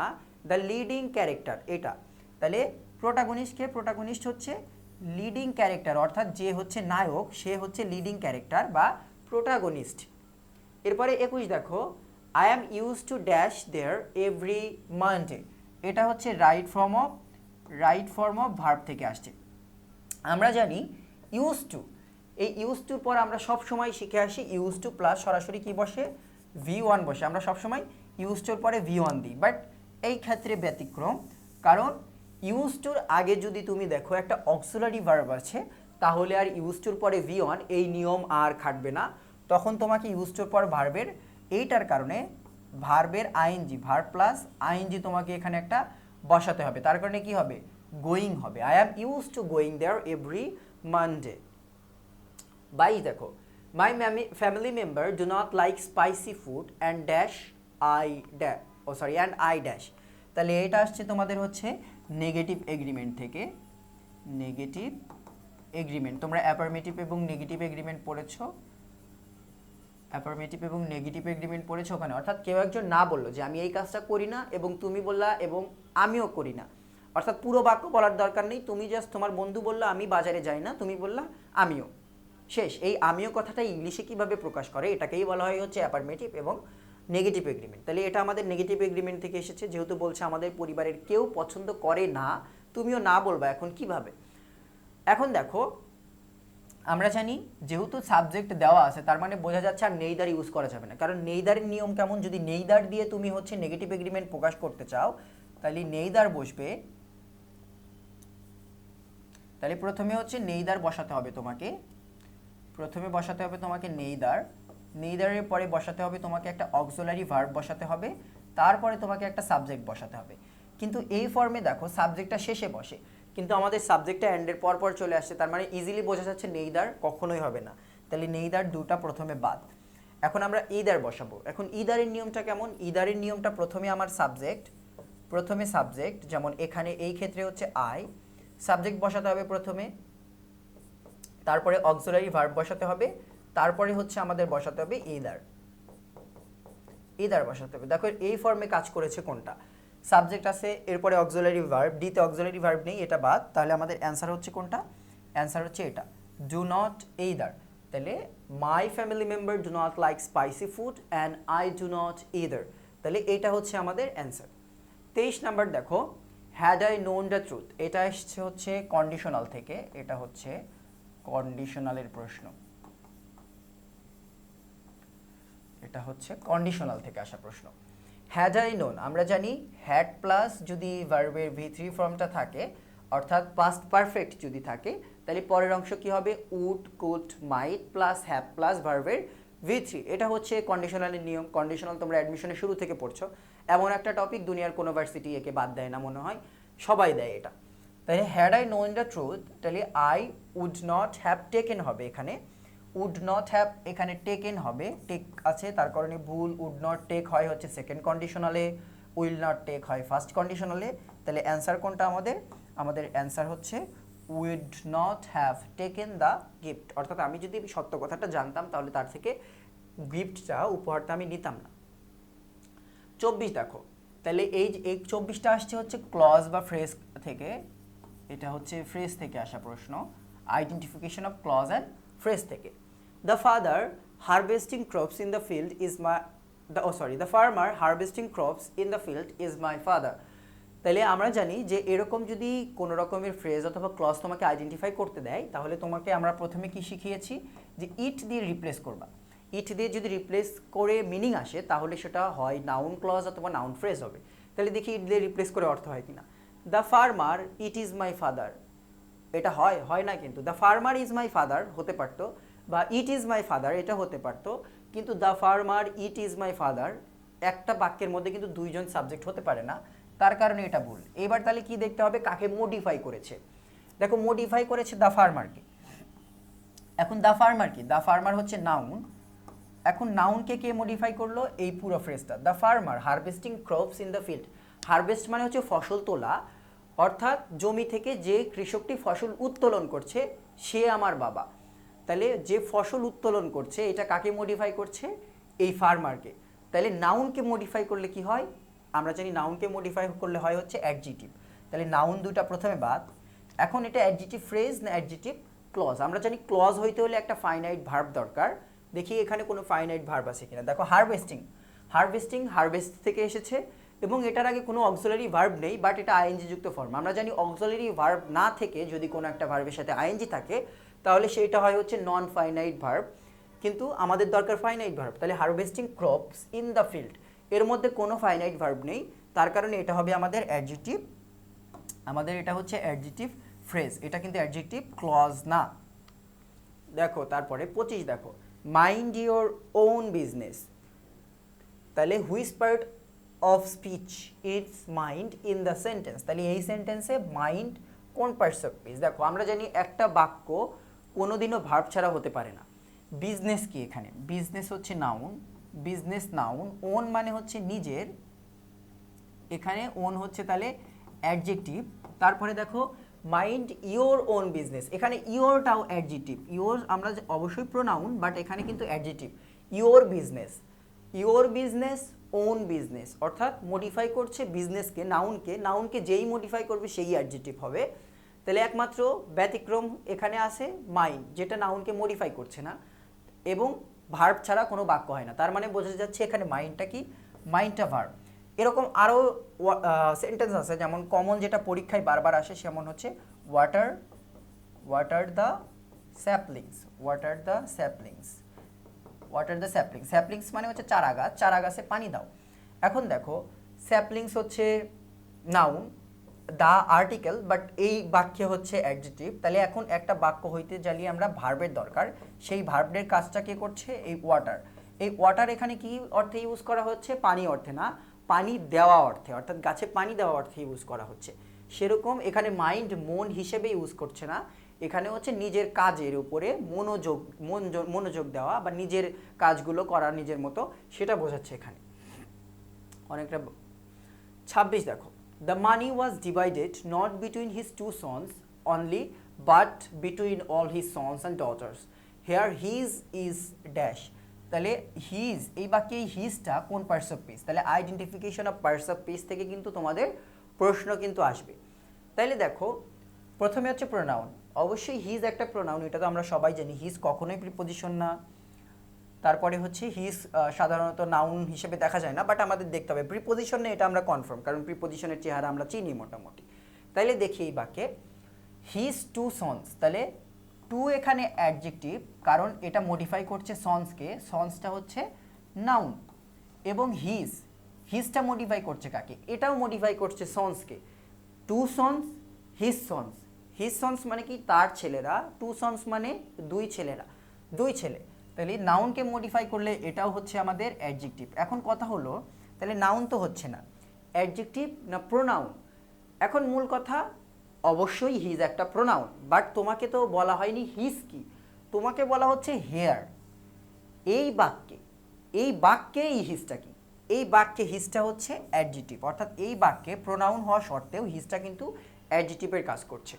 দ্য লিডিং ক্যারেক্টার এটা। তাহলে প্রোটাগনিস্টকে, প্রোটাগনিস্ট হচ্ছে লিডিং ক্যারেক্টার, অর্থাৎ যে হচ্ছে নায়ক সে হচ্ছে লিডিং ক্যারেক্টার বা প্রোটাগনিস্ট। এরপরে 21 দেখো, I am use to dash there every Monday, এটা হচ্ছে রাইট ফর্ম অফ ভার্ব থেকে আসছে। আমরা জানি ইউজ টু, এই ইউজ টুর পর আমরা সব সময় শিখে আসি ইউজ টু প্লাস সরাসরি কি বসে, V1 বসে, আমরা সব সময় ইউজ টুর পরে V1 দিই, বাট এই ক্ষেত্রে ব্যতিক্রম, কারণ ইউজ টুর আগে যদি তুমি দেখো একটা অক্সিলারি ভার্ব আছে তাহলে আর ইউজ টুর পরে V1 এই নিয়ম আর খাটবে না, তখন তোমাকে ইউজ টুর পর ভার্বের, এইটার কারণে ভার্বের আইএনজি, ভার্ব প্লাস আইএনজি তোমাকে এখানে একটা বসাতে হবে, তার কারণে কি হবে, গোয়িং হবে। I am use to going there every Monday. 22 দেখো, my family member do not like spicy food and dash I dash, oh sorry and I dash. তাহলে এটা আসছে তোমাদের হচ্ছে নেগেটিভ এগ্রিমেন্ট থেকে, নেগেটিভ এগ্রিমেন্ট, তোমরা অ্যাফার্মেটিভ এবং নেগেটিভ এগ্রিমেন্ট পড়েছো, অ্যাফার্মেটিভ এবং নেগেটিভ এগ্রিমেন্ট পড়েছো ওখানে, অর্থাৎ কেউ একজন না বললো যে আমি এই কাজটা করি না এবং তুমি বললা এবং আমিও করি না, অর্থাৎ পুরো বাক্য বলার দরকার নেই, তুমি জাস্ট তোমার বন্ধু বললা আমি বাজারে যাই না, তুমি বললা আমিও, শেষ। এই আমিও কথাটা ইংলিশে কিভাবে প্রকাশ করে, এটাকেই বলা হয় হচ্ছে অ্যাফার্মেটিভ এবং নেগেটিভ এগ্রিমেন্ট। তাহলে এটা আমাদের নেগেটিভ এগ্রিমেন্ট থেকে এসেছে, যেহেতু বলছে আমাদের পরিবারের কেউ পছন্দ করে না, তুমিও না বলবা, এখন কিভাবে। এখন দেখো আমরা জানি যেহেতু সাবজেক্ট দেওয়া আছে তার মানে বোঝা যাচ্ছে আর নেইদার ইউজ করা যাবে না, কারণ নেইদারের নিয়ম কেমন, যদি নেইদার দিয়ে তুমি হচ্ছে নেগেটিভ এগ্রিমেন্ট প্রকাশ করতে চাও তাহলে নেইদার বসবে, তাহলে প্রথমে হচ্ছে নেইদার বসাতে হবে তোমাকে, প্রথমে বসাতে হবে তোমাকে নেইদার, নেইদারের পরে বসাতে হবে তোমাকে একটা অক্সিলারি ভার্ব বসাতে হবে, তারপরে তোমাকে একটা সাবজেক্ট বসাতে হবে। কিন্তু এই ফর্মে দেখো সাবজেক্টটা শেষে বসে, কিন্তু আমাদের সাবজেক্টটা এন্ডের পর পর চলে আসছে, তার মানে ইজিলি বোঝা যাচ্ছে নেইদার কখনোই হবে না, তাহলে নেইদার দুটা প্রথমে বাদ। এখন আমরা ইদার বসাবো। এখন ইদারের নিয়মটা কেমন, ইদারের নিয়মটা প্রথমে আমার সাবজেক্ট, প্রথমে সাবজেক্ট, যেমন এখানে এই ক্ষেত্রে হচ্ছে আই, সাবজেক্ট বসাতে হবে প্রথমে, তারপরে অক্সিলারি ভার্ব বসাতে হবে, তারপরে হচ্ছে আমাদের বসাতে হবে ইদার, ইদার বসাতে হবে। দেখো এই ফর্মে কাজ করেছে কোনটা, সাবজেক্ট আছে এরপরে অক্সিলারি ভার্ব, ডিতে অক্সিলারি ভার্ব নেই, এটা বাদ, তাহলে আমাদের অ্যান্সার হচ্ছে কোনটা, অ্যান্সার হচ্ছে এটা, ডু নট ইদার। তাহলে my family member do not like spicy food and I do not either, তাহলে এটা হচ্ছে আমাদের অ্যান্সার। 23 নাম্বার দেখো, had I known the truth, এটা এসছে হচ্ছে কন্ডিশনাল থেকে, এটা হচ্ছে কন্ডিশনালের প্রশ্ন, এটা হচ্ছে কন্ডিশনাল থেকে আসা প্রশ্ন। হ্যাড আই নোন, আমরা জানি হ্যাড প্লাস যদি ভার্বের V3 ফর্মটা থাকে, অর্থাৎ পাস্ট পারফেক্ট যদি থাকে, তাহলে পরের অংশ কি হবে, would, could, might plus have plus ভার্বের V3, এটা হচ্ছে কন্ডিশনালের নিয়ম। কন্ডিশনাল তোমরা অ্যাডমিশনের শুরু থেকে পড়ছো, এমন একটা টপিক দুনিয়ার কোনো ভার্সিটি একে বাদ দেয় না মনে হয়, সবাই দেয় এটা। তাহলে had I known the truth, তাহলে I would not have taken হবে এখানে, উড নট হ্যাভ এখানে টেকেন হবে, টেক আছে তার কারণে ভুল, উড নট টেক হয় হচ্ছে সেকেন্ড কন্ডিশনালে, উইল নট টেক হয় ফার্স্ট কন্ডিশনালে, তাহলে অ্যান্সার কোনটা আমাদের, আমাদের অ্যান্সার হচ্ছে would not have taken the gift, অর্থাৎ আমি যদি সত্য কথাটা জানতাম তাহলে তার থেকে গিফটটা উপহারটা আমি নিতাম না। 24 দেখো, তাহলে এই 24টা আসছে হচ্ছে ক্লজ বা ফ্রেজ থেকে, এটা হচ্ছে ফ্রেজ থেকে আসা প্রশ্ন, identification of clause and phrase থেকে। The father harvesting crops in the field is my, the farmer harvesting crops in the field is my father. তাহলে আমরা জানি যে এরকম যদি কোনো রকমের ফ্রেজ অথবা ক্লজ তোমাকে আইডেন্টিফাই করতে দেয়, তাহলে তোমাকে আমরা প্রথমে কি শিখিয়েছি যে ইট দিয়ে রিপ্লেস করবা, ইট দিয়ে যদি রিপ্লেস করে মিনিং আসে তাহলে সেটা হয় নাউন ক্লজ অথবা নাউন ফ্রেজ হবে। তাহলে দেখি ইট দিয়ে রিপ্লেস করে অর্থ হয় কিনা। The farmer it is my father, এটা হয়, হয় না, কিন্তু the farmer is my father হতে পারতো, বা ইট ইজ মাই ফাদার এটা হতে পারতো, কিন্তু the farmer it is my father একটা বাক্যের মধ্যে কিন্তু দুইজন সাবজেক্ট হতে পারে না, তার কারণে এটা ভুল। এবার তাহলে কি দেখতে হবে, কাকে মডিফাই করেছে। দেখো মডিফাই করেছে দ্য ফার্মারকে। এখন দ্য ফার্মার কি, দ্য ফার্মার হচ্ছে নাউন, এখন নাউনকে কে মডিফাই করলো, এই পুরো ফ্রেজটা, the farmer harvesting crops in the field. Harvest মানে হচ্ছে ফসল তোলা, অর্থাৎ জমি থেকে যে কৃষকটি ফসল উত্তোলন করছে সে আমার বাবা। তাহলে যে ফসল উত্তোলন করছে এটা কাকে মডিফাই করছে, এই ফার্মারকে। তাহলে নাউনকে মডিফাই করলে কি হয়, আমরা জানি নাউনকে মডিফাই করলে হয় হচ্ছে অ্যাডজেক্টিভ, তাহলে নাউন দুটা প্রথমে বাদ। এখন এটা অ্যাডজেক্টিভ ফ্রেজ না অ্যাডজেক্টিভ ক্লজ, আমরা জানি ক্লজ হইতে হলে একটা ফাইনাইট ভার্ব দরকার, দেখি এখানে কোনো ফাইনাইট ভার্ব আছে কিনা। দেখো হারভেস্টিং, হারভেস্টিং হারভেস্ট থেকে এসেছে এবং এটার আগে কোনো অক্সিলারি ভার্ব নেই, বাট এটা আইএনজি যুক্ত ফর্ম। আমরা জানি অক্সিলারি ভার্ব না থেকে যদি কোনো একটা ভার্বের সাথে আইএনজি থাকে তাহলে সেটা হয় হচ্ছে নন ফাইনাইট ভার্ব, কিন্তু আমাদের দরকার ফাইনাইট ভার্ব। তাহলে harvesting crops in the field, এর মধ্যে কোনো ফাইনাইট ভার্ব নেই, তার কারণে এটা হবে আমাদের অ্যাডজেক্টিভ, আমাদের এটা হচ্ছে অ্যাডজেক্টিভ ফ্রেজ, এটা কিন্তু অ্যাডজেক্টিভ ক্লজ না। দেখো তারপরে 25 দেখো, মাইন্ড ইওর ওন বিজনেস, তাহলে which part of speech it's mind in the sentence, তাহলে এই সেন্টেন্সে মাইন্ড কোন পার্টস অফ স্পিচ। দেখো আমরা জানি একটা বাক্য কোনোদিনও ভার্ব ছাড়া হতে পারে না। বিজনেস কি, এখানে বিজনেস হচ্ছে নাউন, বিজনেস নাউন, ওন মানে হচ্ছে নিজের, এখানে ওন হচ্ছে তাহলে অ্যাডজেক্টিভ। তারপরে দেখো মাইন্ড ইওর ওন বিজনেস, এখানে ইওরটাও অ্যাডজেক্টিভ, ইওর আমরা অবশ্যই প্রোনাউন বাট এখানে কিন্তু adjective, your business, your business, own business, অর্থাৎ মডিফাই করছে বিজনেসকে, নাউনকে যেই মডিফাই করবে সেই অ্যাডজেক্টিভ হবে। তাহলে একমাত্র ব্যতিক্রম এখানে আছে মাইন্ড, যেটা নাউনকে মডিফাই করছে না এবং ভার্ব ছাড়া কোনো বাক্য হয় না। তার মানে বোঝা যাচ্ছে এখানে মাইন্ডটা কি, মাইন্ডটা ভার্ব। এরকম আরও সেন্টেন্স আছে, যেমন কমন যেটা পরীক্ষায় বারবার আসে সেমন হচ্ছে water the saplings, water the saplings, water the saplings. Saplings মানে হচ্ছে চারা গাছ, চারা গাছে পানি দাও। এখন দেখো স্যাপলিংস হচ্ছে নাউন, দা আর্টিকেল, বাট এই বাক্যে হচ্ছে অ্যাডজেক্টিভ। তাহলে এখন একটা বাক্য হইতে গেলে আমরা ভার্বের দরকার, সেই ভার্বের কাজটা কে করছে, এই ওয়াটার। এই ওয়াটার এখানে কি অর্থে ইউজ করা হচ্ছে, পানি অর্থে না, পানি দেওয়া অর্থে, অর্থাৎ গাছে পানি দেওয়া অর্থে ইউজ করা হচ্ছে। সেরকম এখানে মাইন্ড মন হিসেবে ইউজ করছে না, এখানে হচ্ছে নিজের কাজের উপরে মনোযোগ দেওয়া বা নিজের কাজগুলো করা নিজের মতো, সেটা বোঝাচ্ছে এখানে অনেকটা। 26 দেখো, the money was divided not between his two sons only but between all his sons and daughters, here his is dash. তাহলে হিজ, এই বাক্যে এই হিজটা কোন পার্টস অফ স্পিচ, তাহলে identification of parts of speech থেকে কিন্তু তোমাদের প্রশ্ন কিন্তু আসবে। তাইলে দেখো প্রথমে হচ্ছে প্রোনাউন, অবশ্যই হিজ একটা প্রোনাউন, এটা তো আমরা সবাই জানি, হিজ কখনোই প্রিপোজিশন না। তারপরে হচ্ছে হিজ সাধারণত নাউন হিসেবে দেখা যায় না, বাট আমাদের দেখতে হবে প্রিপোজিশন নেই, এটা আমরা কনফার্ম, কারণ প্রিপোজিশনের চেহারা আমরা চিনি মোটামুটি। তাইলে দেখি এই বাক্যে হিজ টু সন্স, তাহলে টু এখানে অ্যাডজেক্টিভ, কারণ এটা মডিফাই করছে সন্সকে, সন্সটা হচ্ছে নাউন, এবং হিজটা মডিফাই করছে কাকে, এটাও মডিফাই করছে সন্সকে। টু সন্স, হিজ সন্স মানে কি, তার ছেলেরা, টু সন্স মানে দুই ছেলেরা, দুই ছেলে। তাহলে নাউনকে মডিফাই করলে এটাও হচ্ছে আমাদের অ্যাডজেক্টিভ। এখন কথা হলো তাহলে নাউন তো হচ্ছে না, অ্যাডজেক্টিভ না প্রোনাউন? এখন মূল কথা, অবশ্যই হিজ একটা প্রোনাউন, বাট তোমাকে তো বলা হয়নি হিজ কি, তোমাকে বলা হচ্ছে হেয়ার। এই বাক্যে এই হিজটা কি, এই বাক্যে হিজটা হচ্ছে অ্যাডজেক্টিভ, অর্থাৎ এই বাক্যে প্রোনাউন হওয়া সত্ত্বেও হিজটা কিন্তু অ্যাডজেক্টিভের কাজ করছে।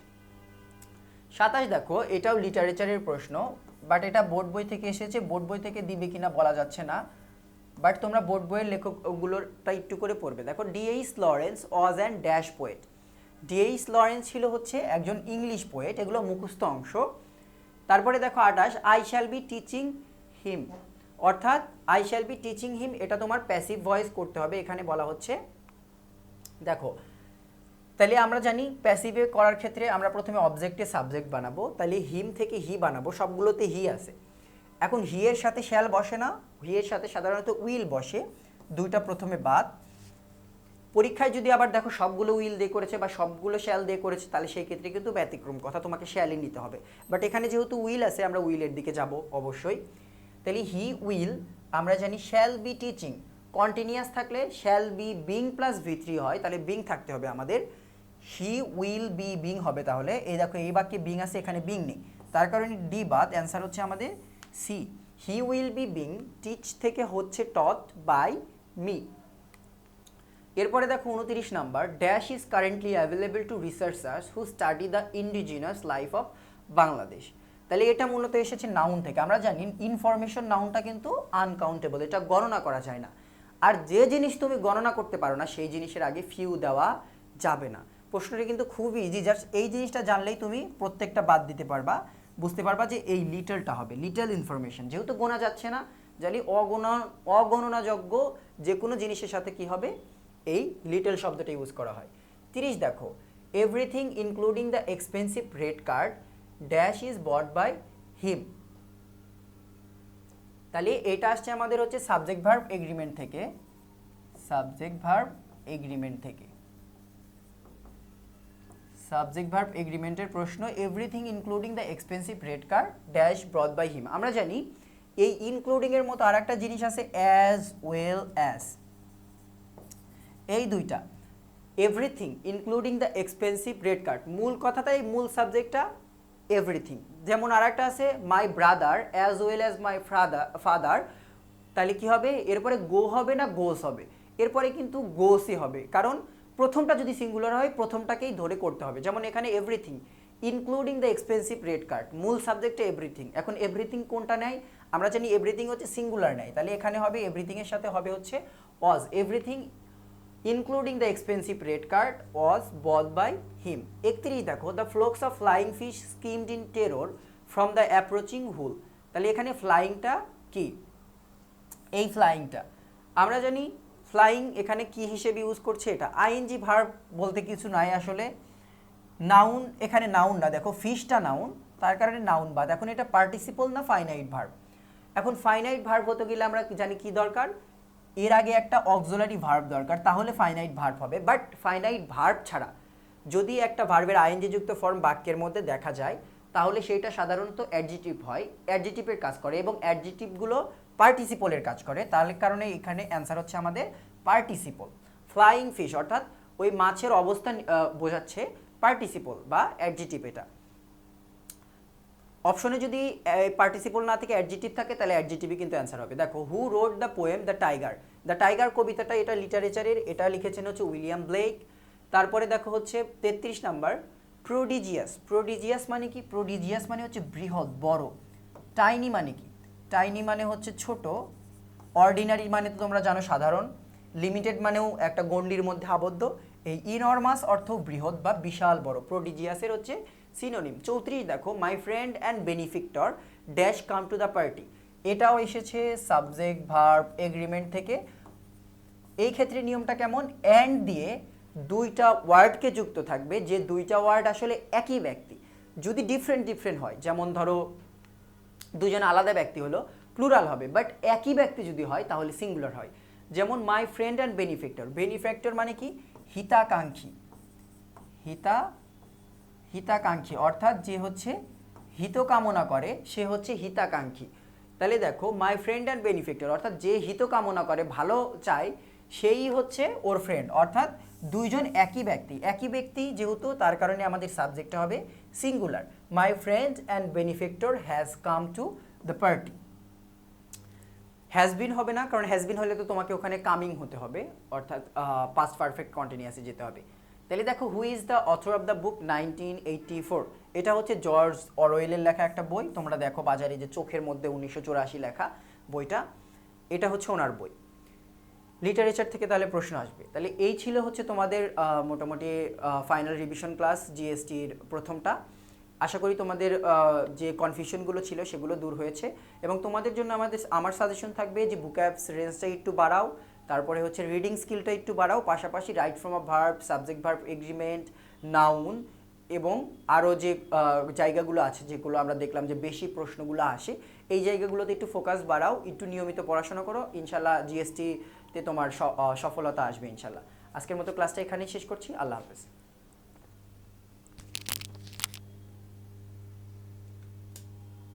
27 দেখো, এটাও লিটারেচারের প্রশ্ন, বাট এটা বোর্ড বই থেকে এসেছে, বোর্ড বই থেকে দিবে কিনা বলা যাচ্ছে না, বাট তোমরা বোর্ড বইয়ের লেখকগুলোরটা একটু করে পড়বে। দেখো, D.H. Lawrence was an dash poet. D.H. Lawrence ছিল হচ্ছে একজন ইংলিশ পোয়েট, এগুলো মুখস্থ অংশ। তারপরে দেখো 28, আই শ্যাল বি টিচিং হিম, অর্থাৎ আই শ্যাল বি টিচিং হিম, এটা তোমার প্যাসিভ ভয়েস করতে হবে, এখানে বলা হচ্ছে। দেখো তাহলে আমরা জানি প্যাসিভে করার ক্ষেত্রে আমরা প্রথমে অবজেক্টে সাবজেক্ট বানাবো, তাহলে হিম থেকে হি বানাবো, সবগুলোতে হি আছে। এখন হি এর সাথে শ্যাল বসে না, হি এর সাথে সাধারণত উইল বসে, দুইটা প্রথমে বাদ। পরীক্ষায় যদি আবার দেখো সবগুলো উইল দিয়ে করেছে বা সবগুলো শ্যাল দিয়ে করেছে, তাহলে সেই ক্ষেত্রে কিন্তু ব্যতিক্রম কথা, তোমাকে শ্যালই নিতে হবে। বাট এখানে যেহেতু উইল আছে, আমরা উইলের দিকে যাব অবশ্যই। তাহলে হি উইল, আমরা জানি শ্যাল বি টিচিং, কন্টিনিউয়াস থাকলে shall be being plus V3 হয়, তাহলে বিং থাকতে হবে আমাদের, হি উইল বি বিং হবে। তাহলে এই দেখো এই বাক্যে বিং আছে, এখানে বিং নেই, তার কারণে ডি বাদ, অ্যান্সার হচ্ছে আমাদের C, he will be being teach থেকে হচ্ছে টট বাই মি। এরপরে দেখো 29 number, dash is currently available to researchers who study the indigenous life of Bangladesh. তাহলে এটা মূলত এসেছে নাউন থেকে। আমরা জানি ইনফরমেশন নাউনটা কিন্তু আনকাউন্টেবল, এটা গণনা করা যায় না, আর যে জিনিস তুমি গণনা করতে পারো না সেই জিনিসের আগে ফিউ দেওয়া যাবে না। প্রশ্নটি কিন্তু খুবই ইজি, জাস্ট এই জিনিসটা জানলেই তুমি প্রত্যেকটা বাদ দিতে পারবা, বুঝতে পারবা যে এই লিটলটা হবে লিটল ইনফরমেশন, যেহেতু গোনা যাচ্ছে না, জানি অগণনাযোগ্য যে কোনো জিনিসের সাথে কি হবে, এই লিটল শব্দটা ইউজ করা হয়। 30 দেখো, everything including the expensive red card dash is bought by him. তাহলে এটা আসছে আমাদের হচ্ছে সাবজেক্ট ভার্ব এগ্রিমেন্ট থেকে, সাবজেক্ট ভার্ব এগ্রিমেন্ট থেকে, সাবজেক্ট ভার্ব এগ্রিমেন্টের প্রশ্ন, everything including the expensive red card dash brought by him. আমরা জানি এই ইনক্লুডিং এর মতো আর একটা জিনিস আছে অ্যাজ ওয়েল অ্যাজ, এই দুইটা everything including the expensive red card, মূল কথাটাই মূল সাবজেক্টটা এভরিথিং। যেমন আর একটা আছে my brother as well as my father, তাহলে কি হবে, এরপরে গো হবে না গোস হবে, এরপরে কিন্তু গোসই হবে, কারণ প্রথমটা যদি সিঙ্গুলার হয় প্রথমটাকেই ধরে করতে হবে। যেমন এখানে everything including the expensive red card, মূল সাবজেক্টে এভরিথিং, এখন এভরিথিং কোনটা নেয়, আমরা জানি এভরিথিং হচ্ছে সিঙ্গুলার নাই, তাহলে এখানে হবে এভরিথিং এর সাথে হবে হচ্ছে was, everything including the expensive red card was bought by him. 31 দেখো, the flocks of flying fish skimmed in terror from the approaching hull. তাহলে এখানে ফ্লাইংটা কি, এই ফ্লাইংটা আমরা জানি ফ্লাইং এখানে কি হিসেবে ইউজ করছে, এটা আইএনজি ভার্ব বলতে কিছু নাই আসলে, নাউন এখানে নাউন না, দেখো ফিশটা নাউন, তার কারণে নাউন বাদ। এখন এটা পার্টিসিপল না ফাইনাইট ভার্ব, এখন ফাইনাইট ভার্ব হতে গেলে আমরা জানি কি দরকার, এর আগে একটা অক্সিলারি ভার্ব দরকার, তাহলে ফাইনাইট ভার্ব হবে। বাট ফাইনাইট ভার্ব ছাড়া যদি একটা ভার্বের আইএনজি যুক্ত ফর্ম বাক্যের মধ্যে দেখা যায় তাহলে সেইটা সাধারণত অ্যাডজেটিভ হয়, অ্যাডজেটিভের কাজ করে এবং অ্যাডজেটিভগুলো পার্টিসিপলের কাজ করে, তার কারণে এখানে অ্যান্সার হচ্ছে আমাদের পার্টিসিপল। ফ্লাইং ফিশ অর্থাৎ ওই মাছের অবস্থান বোঝাচ্ছে পার্টিসিপল বা অ্যাডজেটিভ। এটা অপশনে যদি পার্টিসিপল না থেকে অ্যাডজেটিভ থাকে তাহলে অ্যাডজেটিভই কিন্তু অ্যান্সার হবে। দেখো, who wrote the poem the tiger, the tiger কবিতাটা এটা লিটারেচারের, এটা লিখেছেন হচ্ছে উইলিয়াম ব্লেক। তারপরে দেখো হচ্ছে 33 নাম্বার, প্রোডিজিয়াস, প্রোডিজিয়াস মানে কি, প্রোডিজিয়াস মানে হচ্ছে বৃহৎ বড়। টাইনি মানে কি, টাইনি মানে হচ্ছে ছোট। অর্ডিনারি মানে তো তোমরা জানো সাধারণ। লিমিটেড মানেও একটা গণ্ডির মধ্যে আবদ্ধ। এই ইনরমাস অর্থ বৃহৎ বা বিশাল বড়। প্রোডিজিয়াসের হচ্ছে সিনোনিম। 34 দেখো, my friend and benefactor dash come to the party, এটাও এসেছে সাবজেক্ট ভার্ব এগ্রিমেন্ট থেকে। এই ক্ষেত্রে নিয়মটা কেমন, অ্যান্ড দিয়ে দুইটা ওয়ার্ডকে যুক্ত থাকবে, যে দুইটা ওয়ার্ড আসলে একই ব্যক্তি। যদি ডিফারেন্ট ডিফারেন্ট হয়, যেমন ধরো দুজন আলাদা ব্যক্তি হলো, প্লুরাল হবে, বাট একই ব্যক্তি যদি হয় তাহলে সিঙ্গুলার হয়। যেমন মাই ফ্রেন্ড অ্যান্ড বেনিফিক্টর, বেনিফ্যাক্টর মানে কি, হিতাকাঙ্ক্ষী, হিতাকাঙ্ক্ষী অর্থাৎ যে হচ্ছে হিত কামনা করে সে হচ্ছে হিতাকাঙ্ক্ষী। তাহলে দেখো, মাই ফ্রেন্ড অ্যান্ড বেনিফিক্টর অর্থাৎ যে হিত কামনা করে, ভালো চায়, সেই হচ্ছে ওর ফ্রেন্ড, অর্থাৎ দুইজন একই ব্যক্তি, একই ব্যক্তি যেহেতু তার কারণে আমাদের সাবজেক্টটা হবে singular. My friend and benefactor has come to the party. Has been হবে না, কারণ হ্যাজ বিন হলে তো তোমাকে ওখানে কামিং হতে হবে, অর্থাৎ পাস্ট পারফেক্ট কন্টিনিউয়াসে যেতে হবে। তাহলে দেখো, who is the author of the book 1984, এটা হচ্ছে জর্জ অরওয়েলের লেখা একটা বই। তোমরা দেখো বাজারে যে চোখের মধ্যে 1984 লেখা বইটা, এটা হচ্ছে ওনার বই। লিটারেচার থেকে তাহলে প্রশ্ন আসবে। তাহলে এই ছিল হচ্ছে তোমাদের মোটামুটি ফাইনাল রিভিশন ক্লাস জিএসটির প্রথমটা। আশা করি তোমাদের যে কনফিউশনগুলো ছিল সেগুলো দূর হয়েছে, এবং তোমাদের জন্য আমার সাজেশন থাকবে যে বুকঅ্যাপস রেঞ্জটা একটু বাড়াও, তারপরে হচ্ছে রিডিং স্কিলটা একটু বাড়াও, পাশাপাশি right from a verb, subject verb agreement, noun এবং আরও যে জায়গাগুলো আছে যেগুলো আমরা দেখলাম যে বেশি প্রশ্নগুলো আসে, এই জায়গাগুলোতে একটু ফোকাস বাড়াও, একটু নিয়মিত পড়াশোনা করো, ইনশাল্লাহ জিএসটিতে তোমার সফলতা আসবে ইনশাল্লাহ। আজকের মতো ক্লাসটা এখানেই শেষ করছি। আল্লাহ হাফেজ।